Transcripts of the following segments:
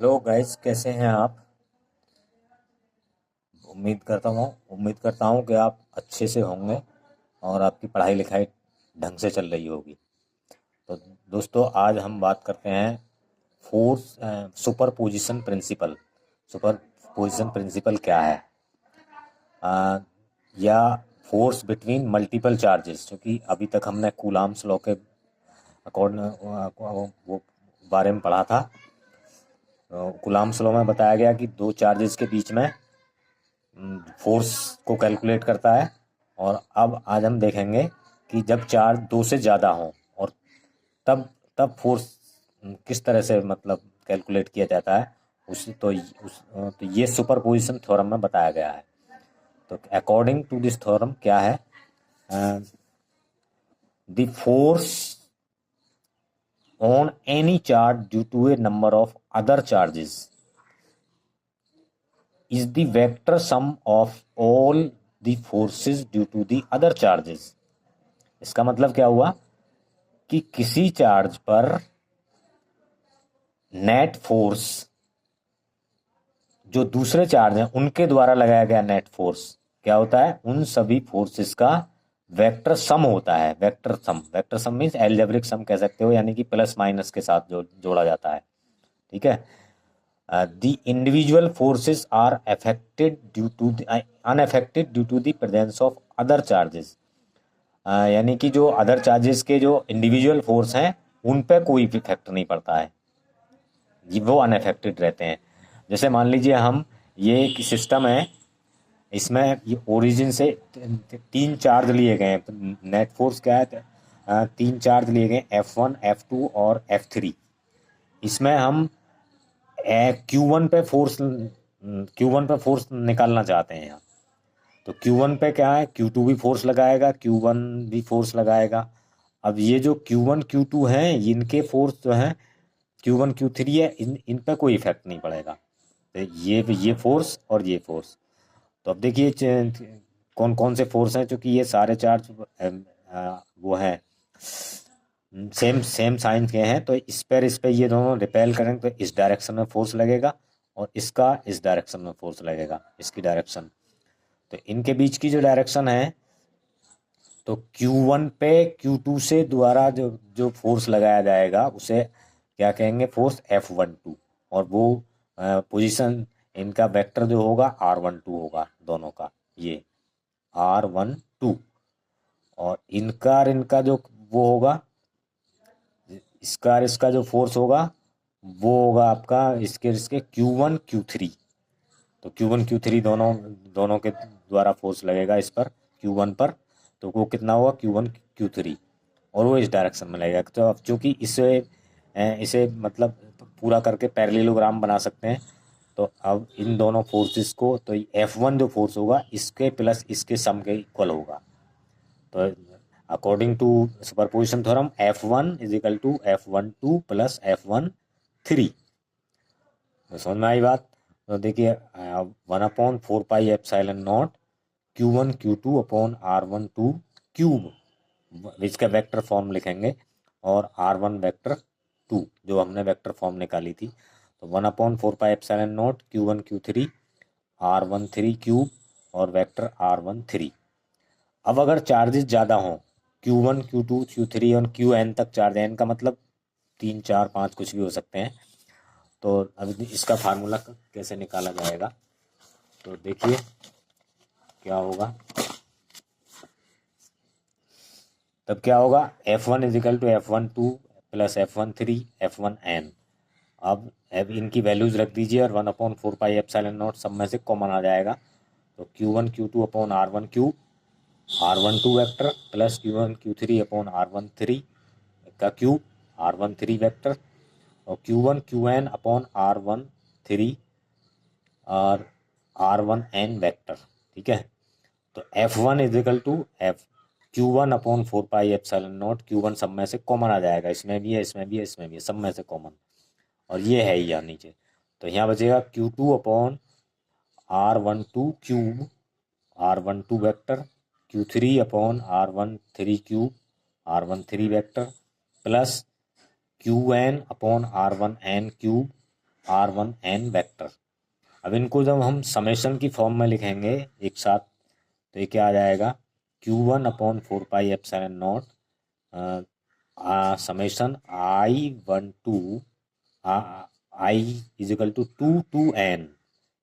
Hello guys, कैसे हैं आप। उम्मीद करता हूँ कि आप अच्छे से होंगे और आपकी पढ़ाई लिखाई ढंग से चल रही होगी। तो दोस्तों, आज हम बात करते हैं force superposition principle. Superposition principle क्या है? अ, या फोर्स बिटवीन मल्टीपल चार्जेस, क्योंकि अभी तक हमने कूलाम्स लॉ के अकॉर्डिंग वो बारे में पढ़ा था। कूलाम्स लॉ में बताया गया कि दो चार्जेस के बीच में फोर्स को कैलकुलेट करता है। और अब आज हम देखेंगे कि जब चार्ज दो से ज़्यादा हों और तब तब फोर्स किस तरह से मतलब कैलकुलेट किया जाता है। तो ये सुपरपोजिशन थ्योरम में बताया गया है। तो अकॉर्डिंग टू दिस थ्योरम क्या है? The force on any charge due to a number of other charges is the vector sum of all the forces due to the other charges। इसका मतलब क्या हुआ कि किसी चार्ज पर नेट फोर्स जो दूसरे चार्ज हैं उनके द्वारा लगाया गया नेट फोर्स क्या होता है? उन सभी फोर्सेस का वेक्टर सम होता है। Vector sum means algebraic sum कह सकते हो, यानी कि प्लस माइनस के साथ जो जोड़ा जाता है। ठीक है। the individual forces are affected due to unaffected due to the presence of other charges। यानी कि जो अदर चार्जेस के जो इंडिविजुअल फोर्स हैं उन पे कोई इफेक्ट नहीं पड़ता है, ये वो अनअफेक्टेड रहते हैं। जैसे मान लीजिए हम ये एक सिस्टम है, इसमें ये ओरिजिन से तीन चार्ज लिए गए हैं। नेट फोर्स क्या है? तीन चार्ज लिए गए, F1 F2 और F3। इसमें हम क्यू वन पे फोर्स निकालना चाहते हैं यहाँ। तो Q1 पे क्या है? Q2 भी फोर्स लगाएगा, Q1 भी फोर्स लगाएगा। अब ये जो Q1 Q2 हैं, इनके फोर्स जो हैं Q1 Q3 है, इन पे कोई इफेक्ट नहीं पड़ेगा। तो ये फोर्स और ये फोर्स। तो अब देखिए कौन कौन से फोर्स हैं, क्योंकि ये सारे चार्ज वो हैं, सेम सेम साइन के हैं। तो इस पे ये दोनों रिपेल करेंगे तो इस डायरेक्शन में फोर्स लगेगा और इसका इस डायरेक्शन में फोर्स लगेगा, इसकी डायरेक्शन। तो इनके बीच की जो डायरेक्शन है, तो Q1 पे Q2 से द्वारा जो जो फोर्स लगाया जाएगा उसे क्या कहेंगे? Force F12। और वो पोजीशन, इनका वेक्टर जो होगा R12 होगा दोनों का, ये R12। और इनका जो वो होगा, इसका और इसका जो फोर्स होगा वो होगा आपका इसके इसके Q1 Q3। तो Q1 Q3 दोनों दोनों के द्वारा फोर्स लगेगा इस पर, Q1 पर। तो वो कितना हुआ? Q1 Q3। और वो इस डायरेक्शन में लगेगा। तो अब चूंकि इसे इसे मतलब पूरा करके पैरेललोग्राम बना सकते हैं। तो अब इन दोनों फोर्सेस को, तो F1 जो फोर्स होगा इसके प्लस इसके सम के इक्वल होगा। तो according to superposition theorem F1 is equal to F12 plus F13। तो समझ में आई बात? तो देखिए 1/4 pi epsilon naught Q1 Q2 upon R12 cube, इसका वेक्टर फॉर्म लिखेंगे। और R1 वेक्टर 2 जो हमने वेक्टर फॉर्म निकाली थी। तो 1/4 pi epsilon naught Q1 Q3 R13 cube और वेक्टर R13। अब अगर चार्जेस ज़्यादा हों, Q1 Q2 Q3 और Qn तक चार्ज है, इनका मतलब तीन चार पाँच कुछ भी हो सकते हैं। तो अब इसका फार्मूला कैसे निकाला जाएगा? तो देखिए क्या होगा। तब क्या होगा? F1 is equal to F12 plus F13 F1n। अब इनकी वैल्यूज रख दीजिए और 1/4 पाई एप्सिलॉन नॉट सब में से कॉमन आ जाएगा। तो Q1 Q2 upon R12 R12 vector plus Q1 Q3 upon R13 का क्यूब R13 वेक्टर और Q1 Qn अपॉन R13 और R1n वेक्टर। ठीक है। तो F1 is equal to F Q1/4 pi epsilon naught. Q1 सब में से कॉमन आ जाएगा, इसमें भी है इसमें भी है इसमें भी है, सब में से कॉमन। और ये है यहाँ नीचे। तो यहाँ बचेगा Q2/R12 cube R12 vector, Q3/R13 cube R13 vector plus Qn/R1n cube R1 n vector. अब इनको जब हम समेशन की फॉर्म में लिखेंगे एक साथ, तो ये क्या आ जाएगा, Q1 upon 4πε0 summation I12 I is equal to 2 to n,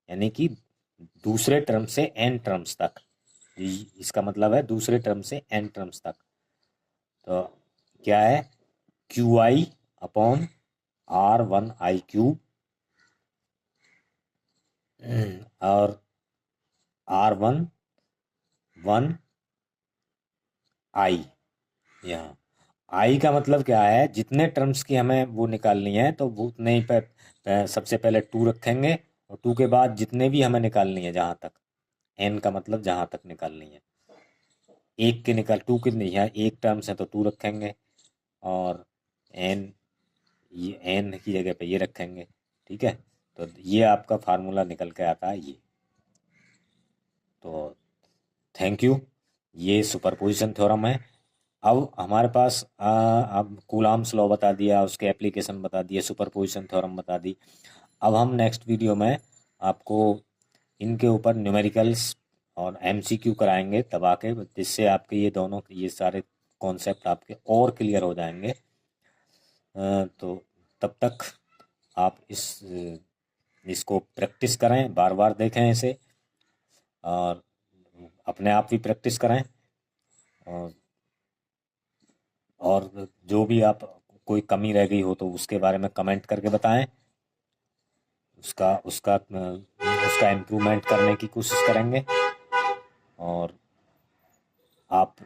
यानी कि दूसरे टर्म से n टर्म्स तक, इसका मतलब है दूसरे टर्म से n टर्म्स तक। तो क्या है, QI अपॉन R1I³ और R1 1I। यहाँ I का मतलब क्या है, जितने टर्म्स की हमें वो निकालनी है तो वो उतने ही पे सबसे पहले 2 रखेंगे, और 2 के बाद जितने भी हमें निकालनी है जहाँ तक, n का मतलब जहाँ तक निकालनी है, एक के निकाल 2 के नहीं, यहाँ एक टर्म्स है तो 2 रखेंगे, और n, ये n की जगह पे ये रखेंगे। ठीक है, तो ये आपका फार्मूला निकल के आता है ये। तो थैंक यू, ये सुपरपोजिशन थ्योरम है। अब हमारे पास अब कूलाम्स लॉ बता दिया, उसके एप्लीकेशन बता दिए, सुपरपोजिशन थ्योरम बता दी। अब हम नेक्स्ट वीडियो में आपको इनके ऊपर न्यूमेरिकल्स और MCQ कराएंगे दबा के, जिससे आपके ये दोनों ये सारे कॉन्सेप्ट आपके और क्लियर हो जाएंगे। तो तब तक आप इसको प्रैक्टिस करें, बार बार देखें इसे, और अपने आप भी प्रैक्टिस करें, और जो भी आप कोई कमी रह गई हो तो उसके बारे में कमेंट करके बताएं, उसका उसका उसका इम्प्रूवमेंट करने की कोशिश करेंगे। और आप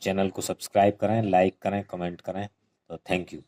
चैनल को सब्सक्राइब करें, लाइक करें, कमेंट करें। तो थैंक यू।